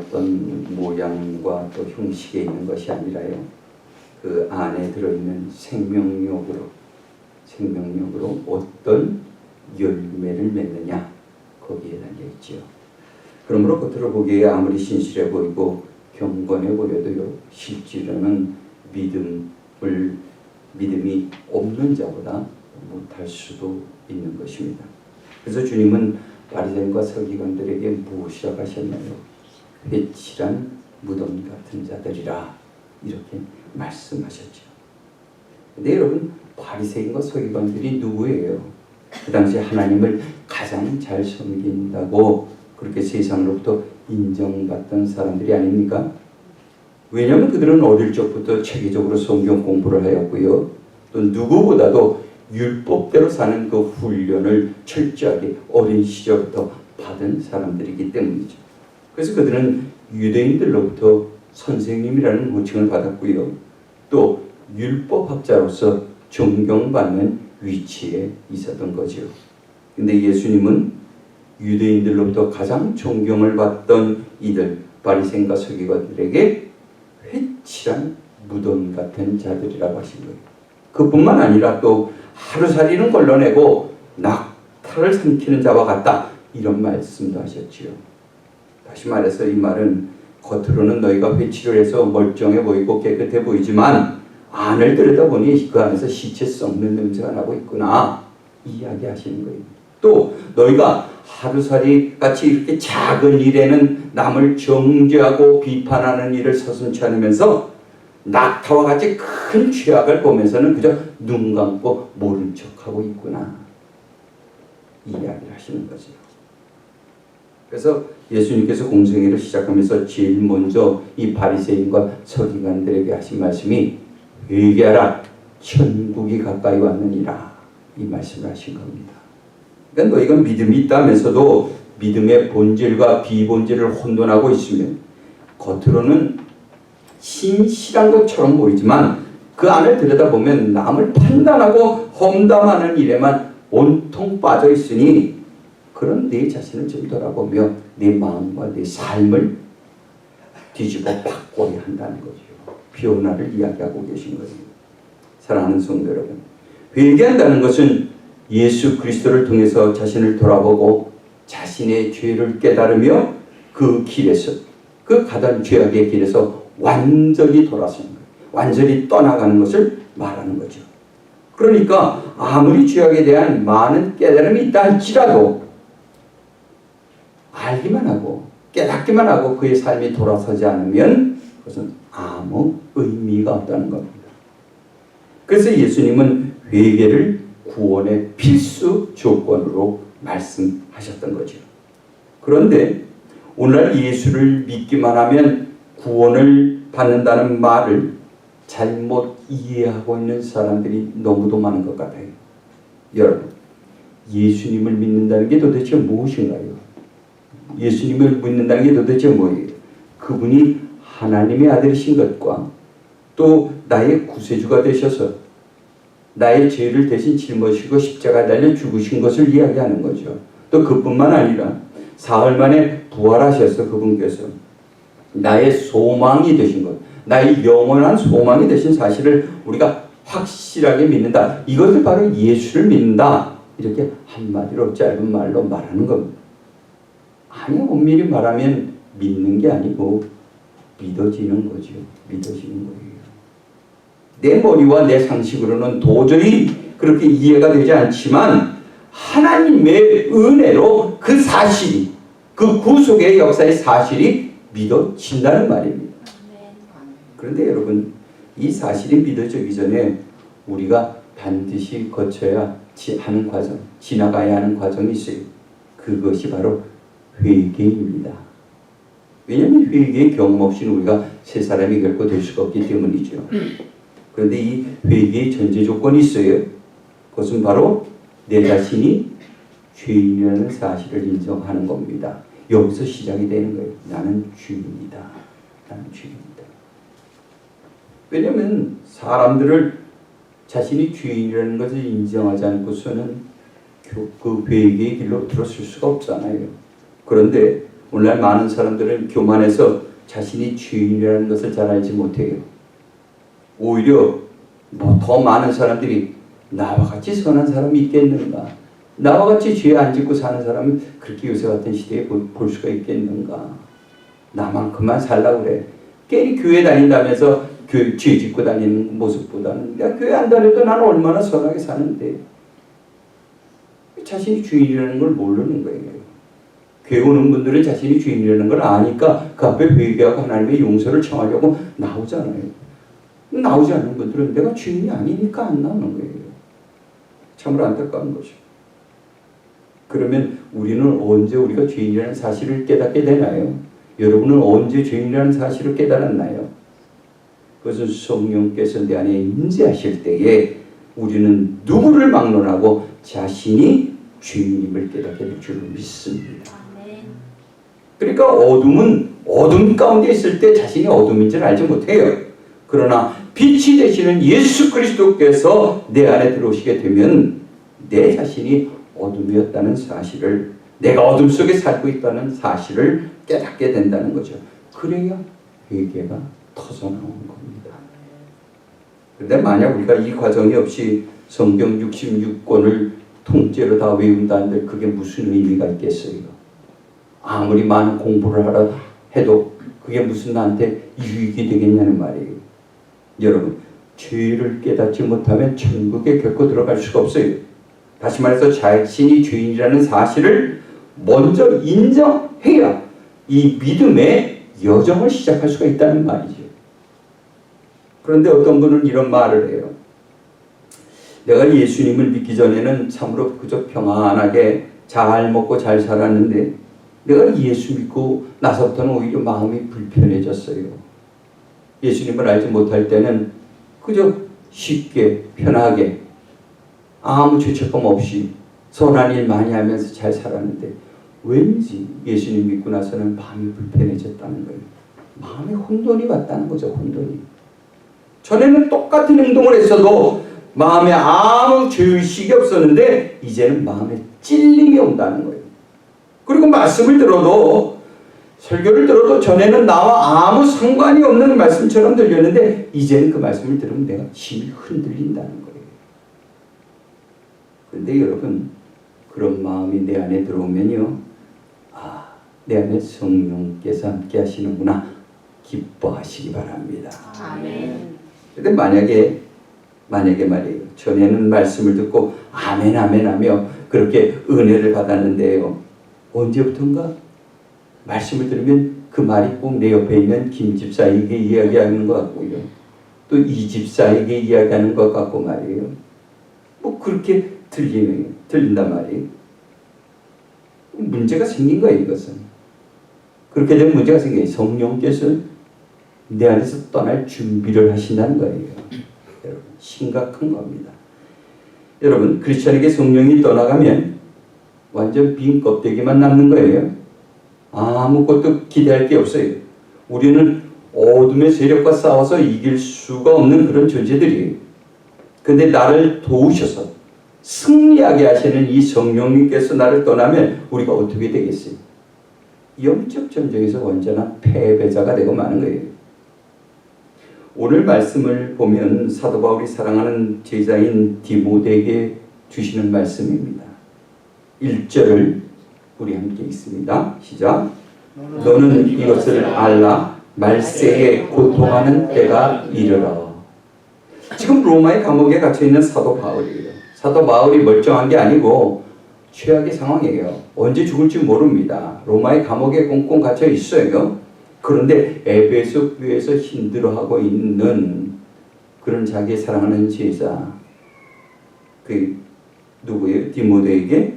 어떤 모양과 또 형식에 있는 것이 아니라요, 그 안에 들어있는 생명력으로 어떤 열매를 맺느냐, 거기에 달려있지요. 그러므로 겉으로 보기에 아무리 신실해 보이고 경건해 보여도요, 실제로는 믿음이 없는 자보다 못할 수도 있는 것입니다. 그래서 주님은 바리새인과 서기관들에게 무엇이라고 하셨나요? 회칠한 무덤 같은 자들이라, 이렇게 말씀하셨죠. 근데 여러분, 바리새인과 서기관들이 누구예요? 그 당시 하나님을 가장 잘 섬긴다고 그렇게 세상으로부터 인정받던 사람들이 아닙니까? 왜냐하면 그들은 어릴 적부터 체계적으로 성경 공부를 하였고요, 또 누구보다도 율법대로 사는 그 훈련을 철저하게 어린 시절부터 받은 사람들이기 때문이죠. 그래서 그들은 유대인들로부터 선생님이라는 호칭을 받았고요, 또 율법학자로서 존경받는 위치에 있었던 거죠. 근데 예수님은 유대인들로부터 가장 존경을 받던 이들 바리새인과 서기관들에게 회칠한 무덤 같은 자들이라고 하신 거예요. 그뿐만 아니라 또 하루살이는 걸러내고 낙타를 삼키는 자와 같다, 이런 말씀도 하셨지요. 다시 말해서 이 말은 겉으로는 너희가 회칠을 해서 멀쩡해 보이고 깨끗해 보이지만 안을 들여다보니 그 안에서 시체 썩는 냄새가 나고 있구나, 이야기하시는 거예요. 또 너희가 하루살이 같이 이렇게 작은 일에는 남을 정죄하고 비판하는 일을 서슴지 않으면서 낙타와 같이 큰 죄악을 보면서는 그저 눈 감고 모른 척하고 있구나, 이야기를 하시는 거죠. 그래서 예수님께서 공생애를 시작하면서 제일 먼저 이 바리새인과 서기관들에게 하신 말씀이 회개하라, 천국이 가까이 왔느니라, 이 말씀을 하신 겁니다. 그러니까 너희가 믿음이 있다면서도 믿음의 본질과 비본질을 혼돈하고 있으면 겉으로는 신실한 것처럼 보이지만 그 안을 들여다보면 남을 판단하고 험담하는 일에만 온통 빠져 있으니, 그런 내 자신을 좀 돌아보며 내 마음과 내 삶을 뒤집어 바꿔야 한다는 거죠. 변화를 이야기하고 계신 거예요. 사랑하는 성도 여러분, 회개한다는 것은 예수 그리스도를 통해서 자신을 돌아보고 자신의 죄를 깨달으며 그 길에서, 그 가던 죄악의 길에서 완전히 돌아서는 거예요. 완전히 떠나가는 것을 말하는 거죠. 그러니까 아무리 죄악에 대한 많은 깨달음이 있다 할지라도 알기만 하고 깨닫기만 하고 그의 삶이 돌아서지 않으면 그것은 아무 의미가 없다는 겁니다. 그래서 예수님은 회개를 구원의 필수 조건으로 말씀하셨던 거죠. 그런데 오늘날 예수를 믿기만 하면 구원을 받는다는 말을 잘못 이해하고 있는 사람들이 너무도 많은 것 같아요. 여러분, 예수님을 믿는다는 게 도대체 무엇인가요? 예수님을 믿는다는 게 도대체 뭐예요? 그분이 하나님의 아들이신 것과 또 나의 구세주가 되셔서 나의 죄를 대신 짊어지고 십자가에 달려 죽으신 것을 이야기하는 거죠. 또 그뿐만 아니라 사흘 만에 부활하셔서 그분께서 나의 소망이 되신 것, 나의 영원한 소망이 되신 사실을 우리가 확실하게 믿는다. 이것을 바로 예수를 믿는다. 이렇게 한마디로 짧은 말로 말하는 겁니다. 아니, 엄밀히 말하면 믿는 게 아니고 믿어지는 거죠. 믿어지는 거예요. 내 머리와 내 상식으로는 도저히 그렇게 이해가 되지 않지만 하나님의 은혜로 그 사실이, 그 구속의 역사의 사실이 믿어진다는 말입니다. 그런데 여러분, 이 사실이 믿어지기 전에 우리가 반드시 거쳐야 하는 과정, 지나가야 하는 과정이 있어요. 그것이 바로 회개입니다. 왜냐하면 회개의 경험 없이는 우리가 새 사람이 결코 될 수가 없기 때문이죠. 그런데 이 회개의 전제 조건이 있어요. 그것은 바로 내 자신이 죄인이라는 사실을 인정하는 겁니다. 여기서 시작이 되는 거예요. 나는 죄인이다. 나는 죄인이다. 왜냐하면 사람들을 자신이 죄인이라는 것을 인정하지 않고서는 그 회개의 길로 들어설 수가 없잖아요. 그런데 오늘날 많은 사람들은 교만해서 자신이 죄인이라는 것을 잘 알지 못해요. 오히려 더 많은 사람들이 나와 같이 선한 사람이 있겠는가? 나와 같이 죄 안 짓고 사는 사람은 그렇게 요새 같은 시대에 볼 수가 있겠는가? 나만큼만 살라고 그래. 괜히 교회 다닌다면서 죄 짓고 다니는 모습보다는 내가 교회 안 다녀도 나는 얼마나 선하게 사는데 자신이 주인이라는 걸 모르는 거예요. 교회 오는 분들은 자신이 주인이라는 걸 아니까 그 앞에 회개하고 하나님의 용서를 청하려고 나오잖아요. 나오지 않는 분들은 내가 주인이 아니니까 안 나오는 거예요. 참으로 안타까운 거죠. 그러면 우리는 언제 우리가 죄인이라는 사실을 깨닫게 되나요? 여러분은 언제 죄인이라는 사실을 깨달았나요? 그것은 성령께서 내 안에 임재하실 때에 우리는 누구를 막론하고 자신이 죄인임을 깨닫게 될 줄 믿습니다. 그러니까 어둠은 어둠 가운데 있을 때 자신이 어둠인지를 알지 못해요. 그러나 빛이 되시는 예수 그리스도께서 내 안에 들어오시게 되면 내 자신이 어둠이었다는 사실을, 내가 어둠 속에 살고 있다는 사실을 깨닫게 된다는 거죠. 그래야 회개가 터져나오는 겁니다. 그런데 만약 우리가 이 과정이 없이 성경 66권을 통째로 다 외운다 한들 그게 무슨 의미가 있겠어요? 아무리 많은 공부를 하라 해도 그게 무슨 나한테 유익이 되겠냐는 말이에요. 여러분, 죄를 깨닫지 못하면 천국에 결코 들어갈 수가 없어요. 다시 말해서 자신이 죄인이라는 사실을 먼저 인정해야 이 믿음의 여정을 시작할 수가 있다는 말이죠. 그런데 어떤 분은 이런 말을 해요. 내가 예수님을 믿기 전에는 참으로 그저 평안하게 잘 먹고 잘 살았는데 내가 예수 믿고 나서부터는 오히려 마음이 불편해졌어요. 예수님을 알지 못할 때는 그저 쉽게 편하게 아무 죄책감 없이 선한 일 많이 하면서 잘 살았는데 왠지 예수님 믿고 나서는 마음이 불편해졌다는 거예요. 마음에 혼돈이 왔다는 거죠. 혼돈이. 전에는 똑같은 행동을 했어도 마음에 아무 죄의식이 없었는데 이제는 마음에 찔림이 온다는 거예요. 그리고 말씀을 들어도, 설교를 들어도 전에는 나와 아무 상관이 없는 말씀처럼 들렸는데 이제는 그 말씀을 들으면 내가 심히 흔들린다는 거예요. 그런데 여러분, 그런 마음이 내 안에 들어오면요, 내 안에 성령께서 함께 하시는구나 기뻐하시기 바랍니다. 아멘. 그런데 만약에 말이에요, 전에는 말씀을 듣고 아멘 아멘 하며 그렇게 은혜를 받았는데요, 언제부턴가 말씀을 들으면 그 말이 꼭 내 옆에 있는 김 집사에게 이야기하는 것 같고요, 또 이 집사에게 이야기하는 것 같고 말이에요. 뭐 그렇게 들린단 말이에요. 문제가 생긴 거예요. 이것은 그렇게 되면 문제가 생겨요. 성령께서 내 안에서 떠날 준비를 하신다는 거예요. 여러분, 심각한 겁니다. 여러분, 크리스천에게 성령이 떠나가면 완전 빈 껍데기만 남는 거예요. 아무것도 기대할 게 없어요. 우리는 어둠의 세력과 싸워서 이길 수가 없는 그런 존재들이에요. 근데 나를 도우셔서 승리하게 하시는 이 성령님께서 나를 떠나면 우리가 어떻게 되겠어요? 영적 전쟁에서 완전한 패배자가 되고 마는 거예요. 오늘 말씀을 보면 사도 바울이 사랑하는 제자인 디모데에게 주시는 말씀입니다. 1절을 우리 함께 읽습니다. 시작. 너는 이것을 알라. 말세에 고통하는 때가 이르러. 지금 로마의 감옥에 갇혀있는 사도 바울이에요. 사도 바울이 멀쩡한 게 아니고 최악의 상황이에요. 언제 죽을지 모릅니다. 로마의 감옥에 꽁꽁 갇혀 있어요. 그런데 에베소 교회에서 힘들어하고 있는 그런 자기의 사랑하는 제자, 그 누구예요? 디모데에게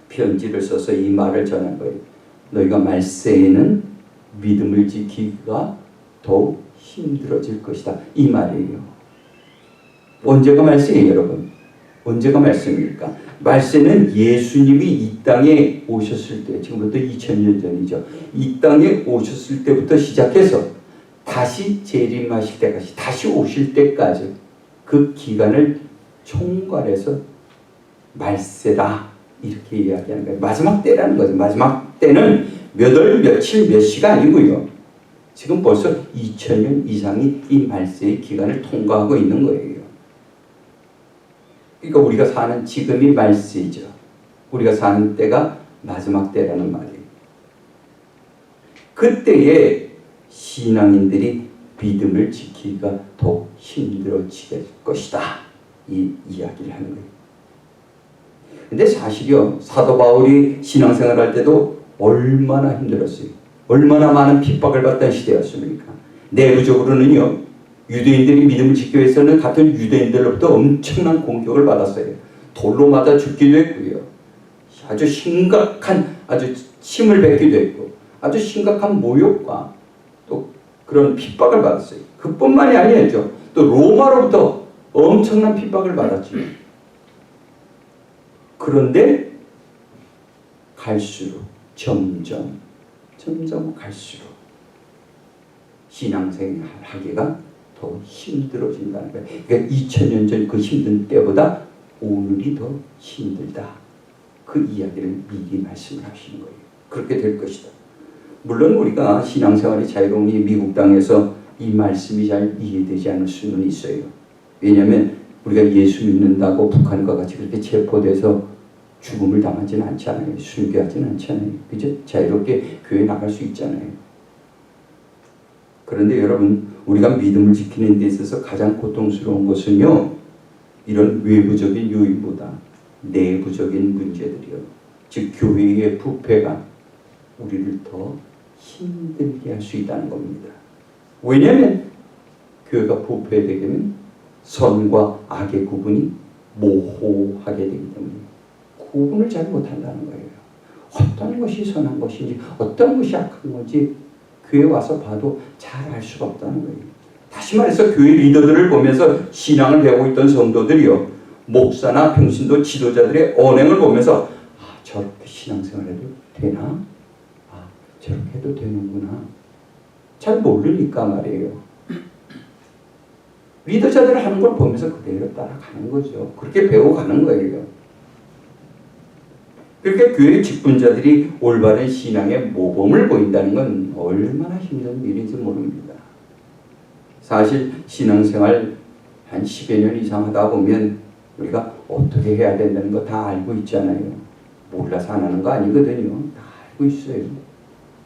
편지를 써서 이 말을 전한 거예요. 너희가 말세에는 믿음을 지키기가 더욱 힘들어질 것이다. 이 말이에요. 언제가 말세예요, 여러분? 언제가 말씀입니까? 말세는 예수님이 이 땅에 오셨을 때, 지금부터 2000년 전이죠. 이 땅에 오셨을 때부터 시작해서 다시 재림하실 때까지, 다시 오실 때까지 그 기간을 총괄해서 말세다 이렇게 이야기하는 거예요. 마지막 때라는 거죠. 마지막 때는 몇 월, 며칠, 몇 시가 아니고요. 지금 벌써 2000년 이상이 이 말세의 기간을 통과하고 있는 거예요. 그러니까 우리가 사는 지금이 말세이죠. 우리가 사는 때가 마지막 때라는 말이에요. 그때에 신앙인들이 믿음을 지키기가 더 힘들어지게 것이다. 이 이야기를 하는 거예요. 근데 사실요, 사도 바울이 신앙생활 할 때도 얼마나 힘들었어요. 얼마나 많은 핍박을 받던 시대였습니까? 내부적으로는요, 유대인들이 믿음을 지키기 위해서는 같은 유대인들로부터 엄청난 공격을 받았어요. 돌로 맞아 죽기도 했고요. 아주 심각한, 아주 침을 뱉기도 했고, 아주 심각한 모욕과 또 그런 핍박을 받았어요. 그뿐만이 아니었죠. 또 로마로부터 엄청난 핍박을 받았죠. 그런데 갈수록 점점 갈수록 신앙생활 하기가 더 힘들어진다는 거예요. 그러니까 2000년 전 그 힘든 때보다 오늘이 더 힘들다. 그 이야기를 미리 말씀을 하시는 거예요. 그렇게 될 것이다. 물론 우리가 신앙생활이 자유로운 이 미국 땅에서 이 말씀이 잘 이해되지 않을 수는 있어요. 왜냐하면 우리가 예수 믿는다고 북한과 같이 그렇게 체포돼서 죽음을 당하지는 않잖아요. 순교하지는 않잖아요. 그죠? 자유롭게 교회 나갈 수 있잖아요. 그런데 여러분, 우리가 믿음을 지키는 데 있어서 가장 고통스러운 것은요, 이런 외부적인 요인보다 내부적인 문제들이요. 즉 교회의 부패가 우리를 더 힘들게 할 수 있다는 겁니다. 왜냐하면 교회가 부패되게 되면 선과 악의 구분이 모호하게 되기 때문에 구분을 잘 못한다는 거예요. 어떤 것이 선한 것인지 어떤 것이 악한 건지 교회에 와서 봐도 잘 알 수가 없다는 거예요. 다시 말해서 교회 리더들을 보면서 신앙을 배우고 있던 성도들이요, 목사나 평신도 지도자들의 언행을 보면서 저렇게 신앙생활해도 되나? 저렇게 해도 되는구나. 잘 모르니까 말이에요. 리더자들 하는 걸 보면서 그대로 따라가는 거죠. 그렇게 배워가는 거예요. 그렇게 교회 직분자들이 올바른 신앙의 모범을 보인다는 건 얼마나 힘든 일인지 모릅니다. 사실 신앙생활 한 10여 년 이상 하다 보면 우리가 어떻게 해야 된다는 거 다 알고 있잖아요. 몰라서 안 하는 거 아니거든요. 다 알고 있어요.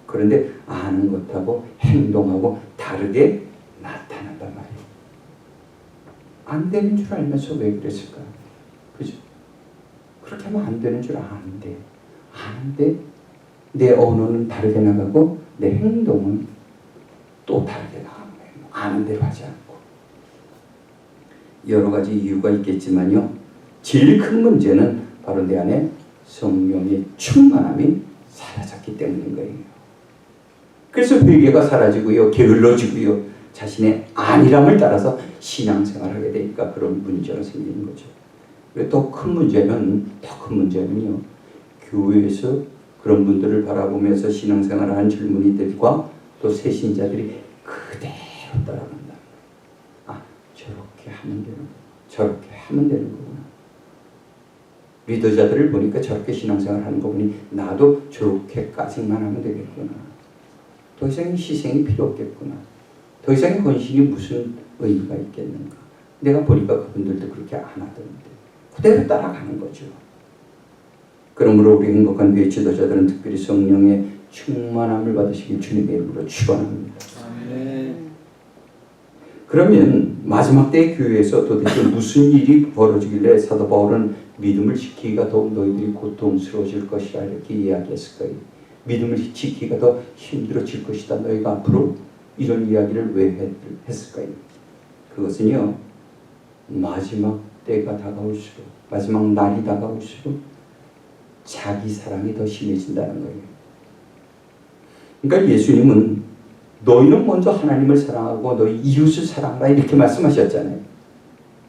그런데 아는 것하고 행동하고 다르게 나타난단 말이에요. 안 되는 줄 알면서 왜 그랬을까? 그죠? 그렇게 하면 안 되는 줄 아는데 내 언어는 다르게 나가고 내 행동은 또 다르게 나가는 거예요. 아는 대로 하지 않고. 여러 가지 이유가 있겠지만요, 제일 큰 문제는 바로 내 안에 성령의 충만함이 사라졌기 때문인 거예요. 그래서 회개가 사라지고요, 게을러지고요, 자신의 안일함을 따라서 신앙생활하게 되니까 그런 문제가 생기는 거죠. 더 큰 문제는요, 교회에서 그런 분들을 바라보면서 신앙생활을 하는 젊은이들과 또 새신자들이 그대로 따라간다. 저렇게 하면 되는 거구나. 저렇게 하면 되는 거구나. 리더자들을 보니까 저렇게 신앙생활 하는 거 보니 나도 저렇게까지만 하면 되겠구나. 더 이상의 희생이 필요 없겠구나. 더 이상의 헌신이 무슨 의미가 있겠는가. 내가 보니까 그분들도 그렇게 안 하던데. 그대로 따라가는 거죠. 그러므로 우리 행복한 교회 지도자들은 특별히 성령의 충만함을 받으시길 주님의 이름으로 축원합니다. 그러면 마지막 때의 교회에서 도대체 무슨 일이 벌어지길래 사도 바울은 믿음을 지키기가 더욱 너희들이 고통스러워질 것이라 이렇게 이야기했을까요? 믿음을 지키기가 더 힘들어질 것이다. 너희가 앞으로 이런 이야기를 왜 했을까요? 그것은요, 마지막 때가 다가올수록, 마지막 날이 다가올수록 자기 사랑이 더 심해진다는 거예요. 그러니까 예수님은 너희는 먼저 하나님을 사랑하고 너희 이웃을 사랑하라 이렇게 말씀하셨잖아요.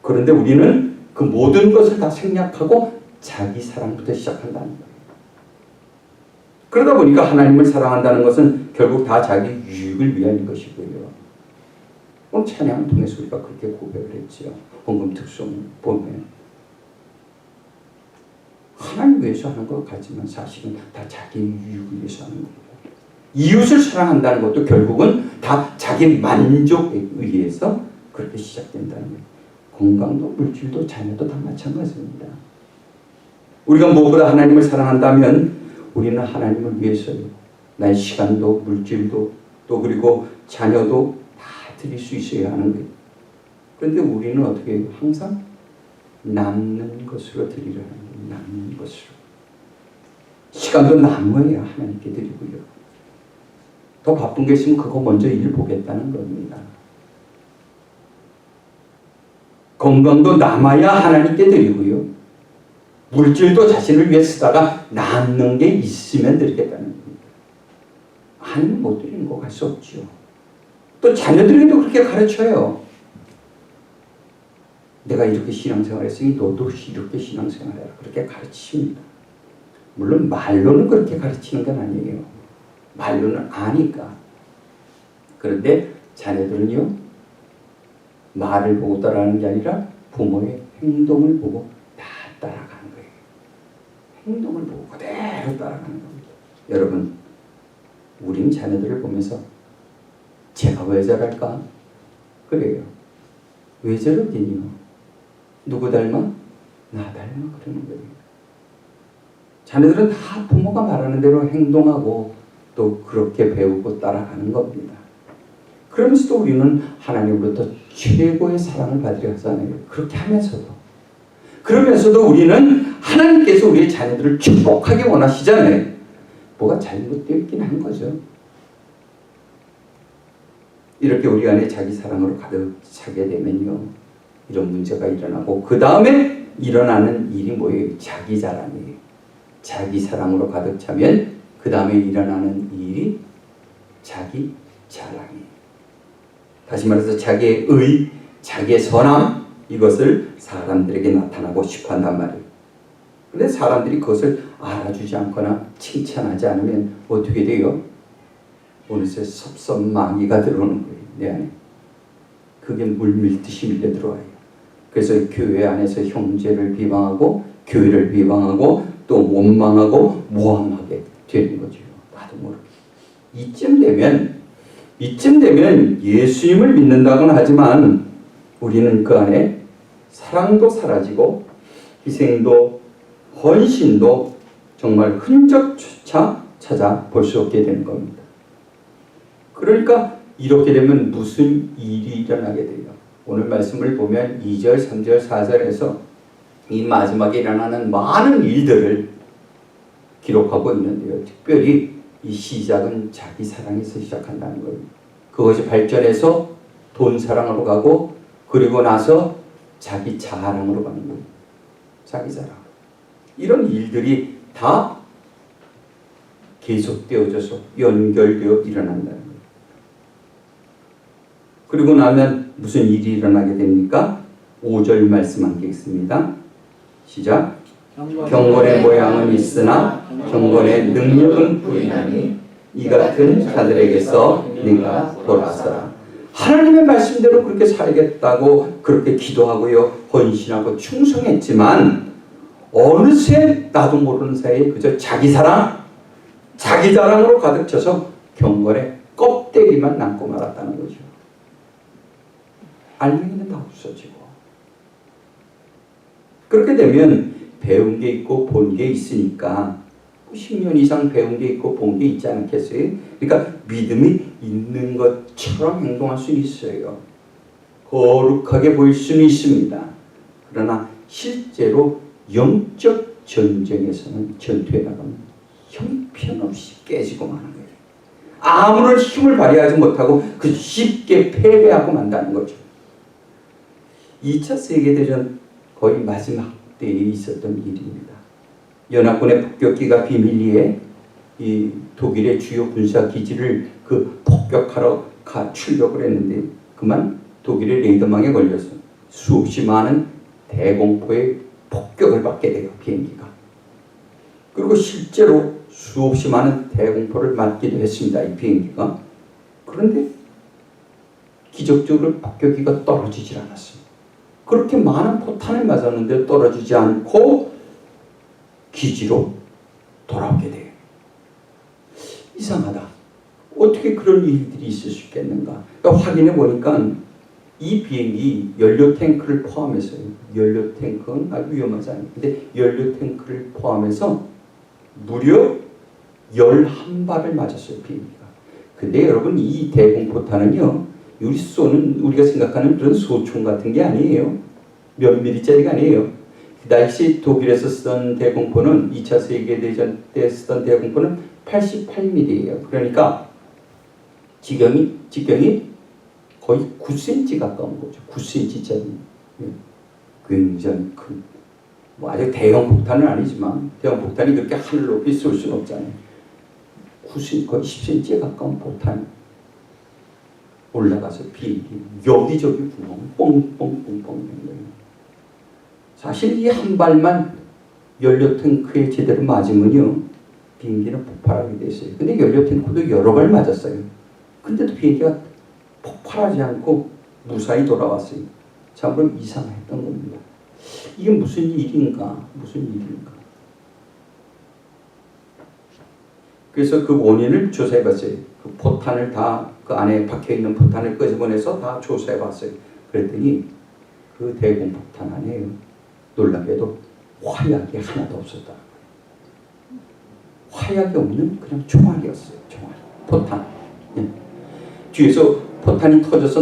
그런데 우리는 그 모든 것을 다 생략하고 자기 사랑부터 시작한다는 거예요. 그러다 보니까 하나님을 사랑한다는 것은 결국 다 자기 유익을 위한 것이고요. 오늘 찬양을 통해서 우리가 그렇게 고백을 했죠. 헌금 특송 보면 하나님 위해서 하는 것 같지만 사실은 다 자기 유익을 위해서 하는 거예요. 이웃을 사랑한다는 것도 결국은 다 자기 만족에 의해서 그렇게 시작된다는 거예요. 건강도 물질도 자녀도 다 마찬가지입니다. 우리가 무엇보다 하나님을 사랑한다면 우리는 하나님을 위해서요. 나의 시간도 물질도 또 그리고 자녀도 다 드릴 수 있어야 하는 거예요. 그런데 우리는 어떻게 해요? 항상 남는 것으로 드리려는 거예요. 남는 것으로. 시간도 남아야 하나님께 드리고요. 더 바쁜 게 있으면 그거 먼저 일 보겠다는 겁니다. 건강도 남아야 하나님께 드리고요. 물질도 자신을 위해 쓰다가 남는 게 있으면 드리겠다는 겁니다. 아니면 못 드리는 거 갈 수 없죠. 또 자녀들에게도 그렇게 가르쳐요. 내가 이렇게 신앙생활 했으니 너도 이렇게 신앙생활해라. 그렇게 가르칩니다. 물론 말로는 그렇게 가르치는 건 아니에요. 말로는 아니까. 그런데 자녀들은요, 말을 보고 따라하는 게 아니라 부모의 행동을 보고 다 따라가는 거예요. 행동을 보고 그대로 따라가는 겁니다. 여러분, 우린 자녀들을 보면서 제가 왜 저럴까? 그래요. 왜 저러긴요? 누구 닮아? 나 닮아. 그러는 거예요. 자녀들은 다 부모가 말하는 대로 행동하고 또 그렇게 배우고 따라가는 겁니다. 그러면서도 우리는 하나님으로부터 최고의 사랑을 받으려 하잖아요. 그렇게 하면서도. 그러면서도 우리는 하나님께서 우리의 자녀들을 축복하기 원하시잖아요. 뭐가 잘못되어 있긴 한 거죠. 이렇게 우리 안에 자기 사랑으로 가득 차게 되면요, 이런 문제가 일어나고 그 다음에 일어나는 일이 뭐예요? 자기 자랑이에요. 자기 사랑으로 가득 차면 그 다음에 일어나는 일이 자기 자랑이에요. 다시 말해서 자기의 의, 자기의 선함, 이것을 사람들에게 나타나고 싶어 한단 말이에요. 그런데 사람들이 그것을 알아주지 않거나 칭찬하지 않으면 어떻게 돼요? 어느새 섭섭망이가 들어오는 거예요. 내 안에. 그게 물밀듯이 밀려 들어와요. 그래서 교회 안에서 형제를 비방하고 교회를 비방하고 또 원망하고 모함하게 되는 거죠. 나도 모르게. 이쯤 되면 예수님을 믿는다고는 하지만 우리는 그 안에 사랑도 사라지고 희생도 헌신도 정말 흔적조차 찾아볼 수 없게 되는 겁니다. 그러니까 이렇게 되면 무슨 일이 일어나게 돼요? 오늘 말씀을 보면 2절, 3절, 4절에서 이 마지막에 일어나는 많은 일들을 기록하고 있는데요. 특별히 이 시작은 자기 사랑에서 시작한다는 거예요. 그것이 발전해서 돈 사랑으로 가고 그리고 나서 자기 자랑으로 가는 거예요. 자기 자랑. 이런 일들이 다 계속되어져서 연결되어 일어난다는 거예요. 그리고 나면 무슨 일이 일어나게 됩니까? 5절 말씀 하겠습니다. 시작. 경건의 모양은 있으나 경건의 능력은 부인하니 이 같은 자들에게서 네가 돌아서라. 하나님의 말씀대로 그렇게 살겠다고 그렇게 기도하고요, 헌신하고 충성했지만 어느새 나도 모르는 사이에 그저 자기 사랑, 자기 자랑으로 가득 차서 경건의 껍데기만 남고 말았다는 거죠. 알맹이는 다 없어지고. 그렇게 되면 배운 게 있고 본 게 있으니까 10년 이상 배운 게 있고 본 게 있지 않겠어요? 그러니까 믿음이 있는 것처럼 행동할 수 있어요. 거룩하게 보일 수는 있습니다. 그러나 실제로 영적 전쟁에서는 전투에 나가면 형편없이 깨지고 마는 거예요. 아무런 힘을 발휘하지 못하고 그 쉽게 패배하고 만다는 거죠. 2차 세계대전 거의 마지막 때에 있었던 일입니다. 연합군의 폭격기가 비밀리에 이 독일의 주요 군사 기지를 그 폭격하러 출격을 했는데 그만 독일의 레이더망에 걸려서 수없이 많은 대공포의 폭격을 받게 돼요. 비행기가. 그리고 실제로 수없이 많은 대공포를 맞기도 했습니다. 이 비행기가. 그런데 기적적으로 폭격기가 떨어지질 않았습니다. 그렇게 많은 포탄을 맞았는데 떨어지지 않고 기지로 돌아오게 돼요. 이상하다. 어떻게 그런 일들이 있을 수 있겠는가? 그러니까 확인해 보니까 이 비행기 연료 탱크를 포함해서요. 연료 탱크는 아주 위험하잖아요. 근데 연료 탱크를 포함해서 무려 11발을 맞았어요, 비행기가. 근데 여러분, 이 대공포탄은요, 우리가 생각하는 그런 소총 같은 게 아니에요. 몇 미리짜리가 아니에요. 그 당시 독일에서 쓰던 대공포는 2차 세계대전 때 쓰던 대공포는 88mm예요. 그러니까 직경이 거의 9cm 가까운 거죠. 9cm짜리. 굉장히 큰. 뭐 아주 대형 폭탄은 아니지만 대형 폭탄이 그렇게 하늘 높이 쏠 수는 없잖아요. 9cm, 거의 10cm에 가까운 폭탄이 올라가서 비행기 여기저기 구멍 뻥뻥뻥뻥 된 거예요. 사실 이 한 발만 연료 탱크에 제대로 맞으면요, 비행기는 폭발하게 돼 있어요. 근데 연료 탱크도 여러 발 맞았어요. 근데도 비행기가 폭발하지 않고 무사히 돌아왔어요. 참으로 이상했던 겁니다. 이게 무슨 일인가? 그래서 그 원인을 조사해봤어요. 그 포탄을 그 안에 박혀있는 포탄을 끄집어내서 다 조사해봤어요. 그랬더니 그 대공포탄 안에요, 놀랍게도 화약이 하나도 없었다. 화약이 없는 그냥 총알이었어요. 총알. 포탄. 뒤에서 포탄이 터져서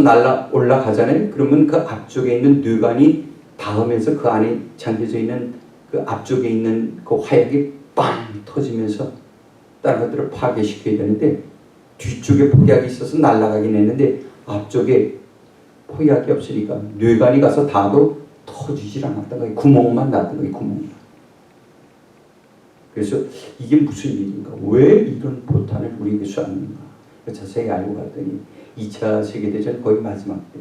올라가잖아요. 그러면 그 앞쪽에 있는 뇌관이 닿으면서 그 안에 잠겨져 있는 그 앞쪽에 있는 그 화약이 빵 터지면서 다른 것들을 파괴시켜야 되는데, 뒤쪽에 폭약이 있어서 날아가긴 했는데 앞쪽에 폭약이 없으니까 뇌관이 가서 닿아도 터지질 않았던 거예요. 구멍만 났던 거예요. 구멍만. 그래서 이게 무슨 일인가? 왜 이런 포탄을 우리에게 쏘았는가? 자세히 알고 봤더니 2차 세계대전 거의 마지막 때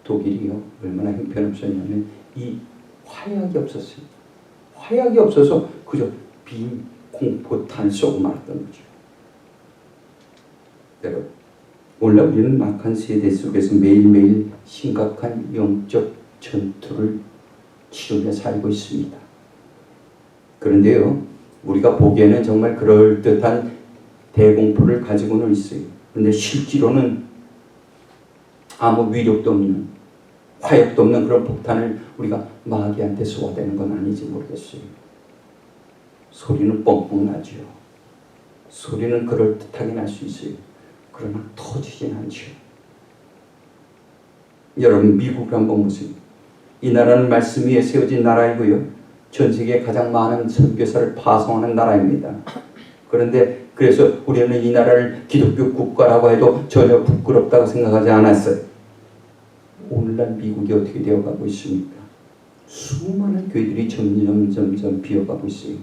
독일이요, 얼마나 형편없었냐면 이 화약이 없었어요. 화약이 없어서 그저 빈 공포탄을 쏘고 말았던 거죠. 여러분, 오늘 우리는 악한 세대 속에서 매일매일 심각한 영적 전투를 치르며 살고 있습니다. 그런데요, 우리가 보기에는 정말 그럴듯한 대공포를 가지고는 있어요. 그런데 실제로는 아무 위력도 없는, 화약도 없는 그런 폭탄을 우리가 마귀한테 쏘아대는 건 아닌지 모르겠어요. 소리는 뻥뻥 나죠. 소리는 그럴듯하게 날 수 있어요. 그러나 터지진 않죠. 여러분, 미국을 한번 보세요. 이 나라는 말씀 위에 세워진 나라이고요, 전 세계에 가장 많은 선교사를 파송하는 나라입니다. 그런데 그래서 우리는 이 나라를 기독교 국가라고 해도 전혀 부끄럽다고 생각하지 않았어요. 오늘날 미국이 어떻게 되어가고 있습니까? 수많은 교회들이 점점 비어가고 있어요.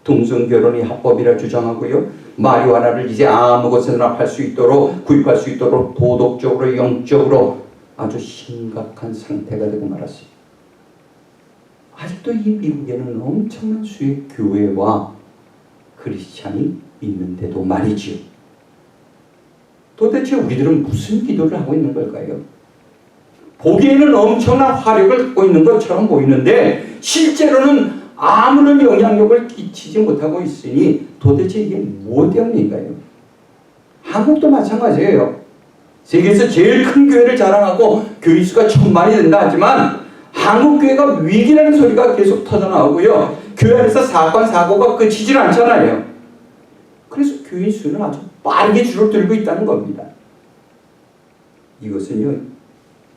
동성결혼이 합법이라 주장하고요, 마리화나를 이제 아무 곳에나 팔 수 있도록, 구입할 수 있도록 도덕적으로, 영적으로 아주 심각한 상태가 되고 말았어요. 아직도 이 미국에는 엄청난 수의 교회와 크리스찬이 있는데도 말이지요. 도대체 우리들은 무슨 기도를 하고 있는 걸까요? 보기에는 엄청난 화력을 갖고 있는 것처럼 보이는데 실제로는 아무런 영향력을 끼치지 못하고 있으니 도대체 이게 뭐 때문인가요? 한국도 마찬가지예요. 세계에서 제일 큰 교회를 자랑하고 교인 수가 1000만이 된다 하지만 한국 교회가 위기라는 소리가 계속 터져나오고요, 교회 안에서 사건 사고가 그치질 않잖아요. 그래서 교인 수는 아주 빠르게 줄어들고 있다는 겁니다. 이것은요,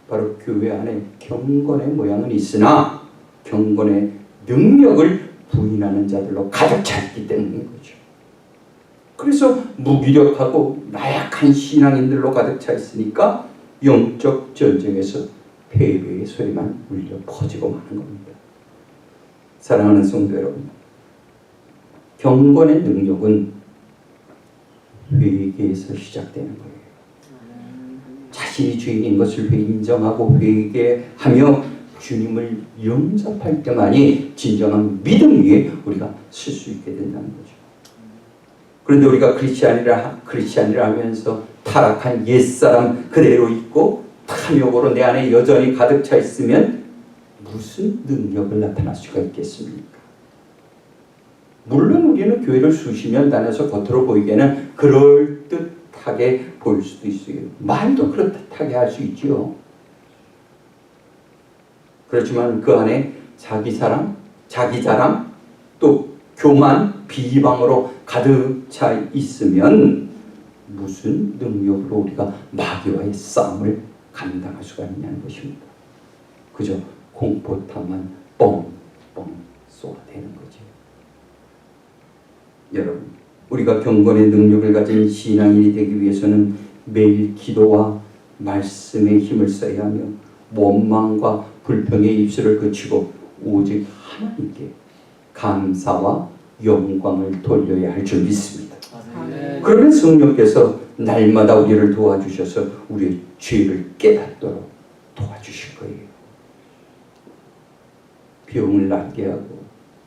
바로 교회 안에 경건의 모양은 있으나 경건의 능력을 부인하는 자들로 가득 차 있기 때문인 거죠. 그래서 무기력하고 나약한 신앙인들로 가득 차 있으니까 영적 전쟁에서 패배의 소리만 울려 퍼지고 마는 겁니다. 사랑하는 성도 여러분, 경건의 능력은 회개에서 시작되는 거예요. 자신이 죄인인 것을 인정하고 회개하며 주님을 영접할 때만이 진정한 믿음 위에 우리가 설 수 있게 된다는 거죠. 그런데 우리가 크리스찬이라 하면서 타락한 옛사람 그대로 있고 탐욕으로 내 안에 여전히 가득 차 있으면 무슨 능력을 나타날 수가 있겠습니까? 물론 우리는 교회를 수십 년 다녀서 겉으로 보이기에는 그럴듯하게 보일 수도 있어요. 말도 그럴듯하게 할 수 있지요. 그렇지만 그 안에 자기 사랑, 자기 자랑, 또 교만, 비방으로 가득 차 있으면 무슨 능력으로 우리가 마귀와의 싸움을 감당할 수가 있냐는 것입니다. 그저 공포탄만 뻥뻥 쏘아대는 거죠. 여러분, 우리가 경건의 능력을 가진 신앙인이 되기 위해서는 매일 기도와 말씀에 힘을 써야 하며 원망과 불평의 입술을 그치고 오직 하나님께 감사와 영광을 돌려야 할 줄 믿습니다. 그러면 성령께서 날마다 우리를 도와주셔서 우리의 죄를 깨닫도록 도와주실 거예요. 병을 낫게 하고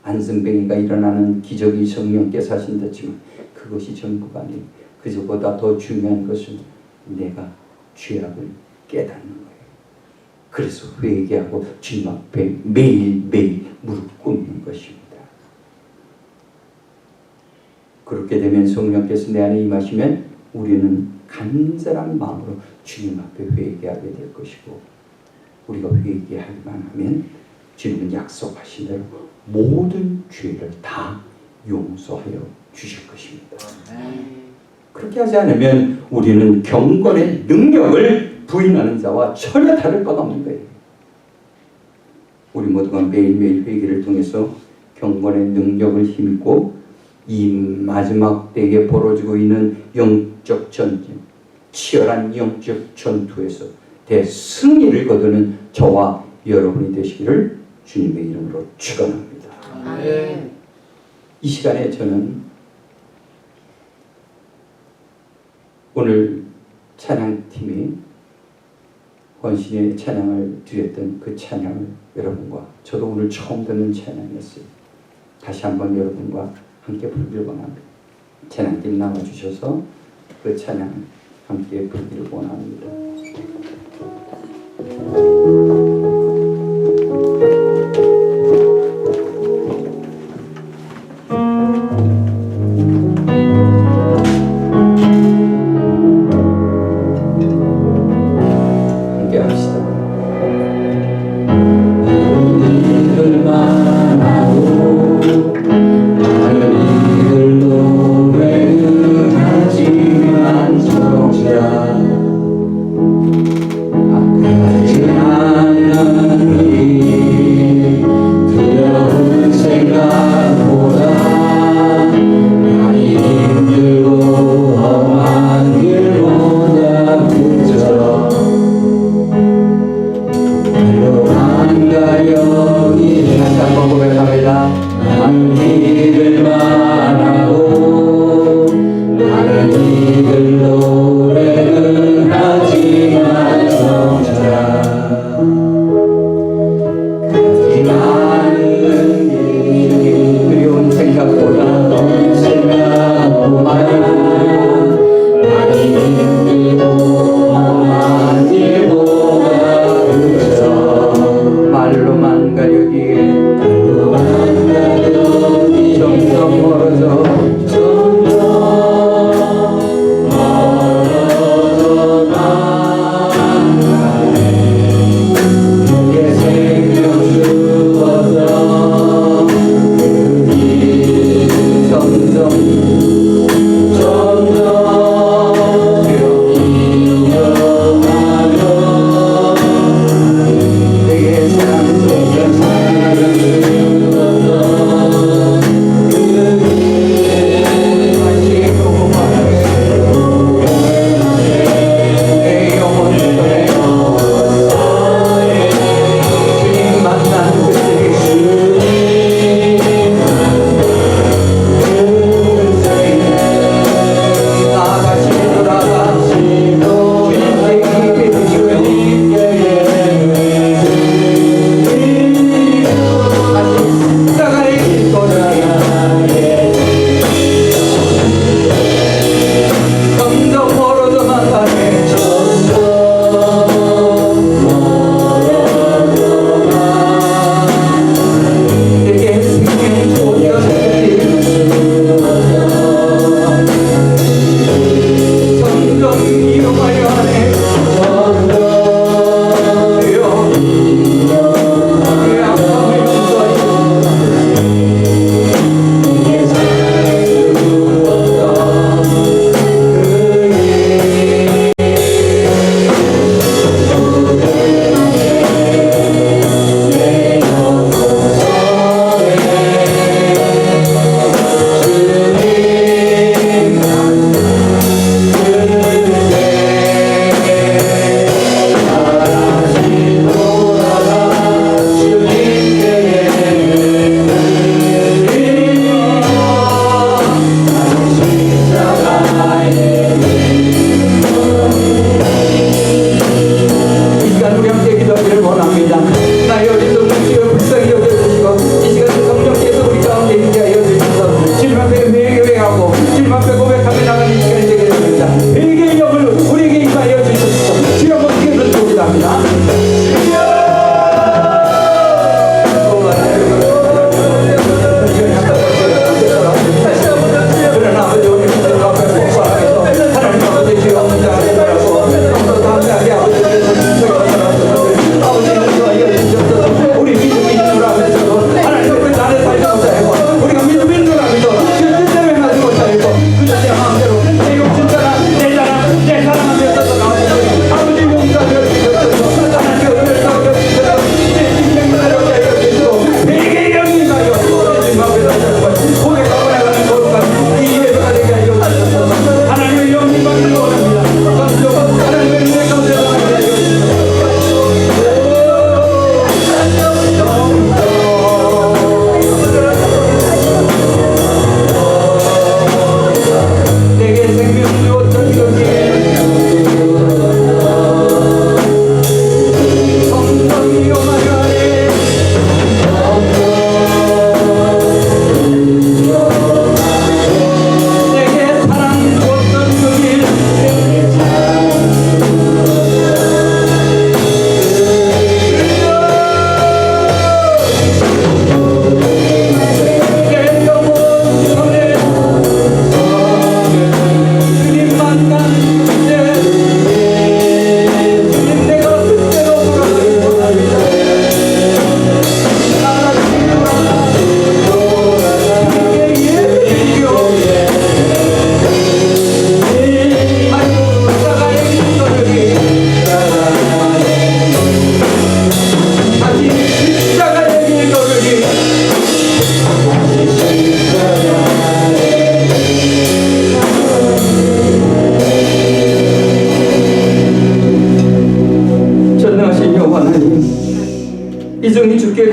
안성뱅이가 일어나는 기적이 성령께서 하신다지만 그것이 전부가 아니에요. 그저보다 더 중요한 것은 내가 죄악을 깨닫는 거예요. 그래서 회개하고 주님 앞에 매일매일 무릎 꿇는 것입니다. 그렇게 되면 성령께서 내 안에 임하시면 우리는 간절한 마음으로 주님 앞에 회개하게 될 것이고, 우리가 회개할만 하면 주님은 약속하신 대로 모든 죄를 다 용서하여 주실 것입니다. 그렇게 하지 않으면 우리는 경건의 능력을 부인하는 자와 전혀 다를 바가 없는 거예요. 우리 모두가 매일매일 회개를 통해서 경건의 능력을 힘입고 이 마지막 때에 벌어지고 있는 영적 전쟁, 치열한 영적 전투에서 대승리를 거두는 저와 여러분이 되시기를 주님의 이름으로 축원합니다. 아멘. 이 시간에 저는 오늘 찬양팀이 헌신의 찬양을 드렸던 그 찬양을 여러분과, 저도 오늘 처음 듣는 찬양이었어요. 다시 한번 여러분과 함께 부르기를 원합니다. 찬양팀 나와주셔서 그 찬양을 함께 부르기를 원합니다. 하지만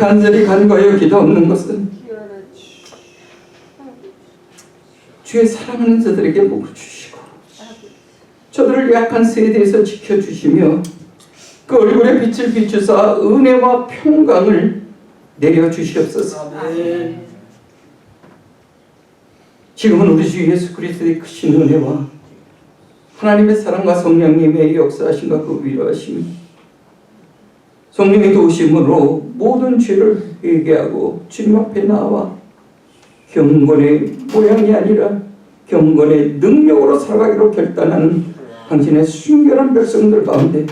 간절히 간과하여 기도하는 것은 주의 사랑하는 자들에게 복을 주시고 저들을 약한 세대에서 지켜주시며 그 얼굴에 빛을 비추사 은혜와 평강을 내려주시옵소서. 지금은 우리 주 예수 그리스도의 크신 은혜와 하나님의 사랑과 성령님의 역사하심과 그 위로하심이 성령의 도우심으로 모든 죄를 회개하고 주님 앞에 나와 경건의 모양이 아니라 경건의 능력으로 살아가기로 결단하는 당신의 순결한 백성들 가운데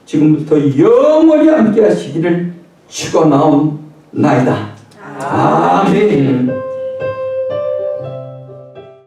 지금부터 영원히 함께 하시기를 축원하옵나이다. 아멘.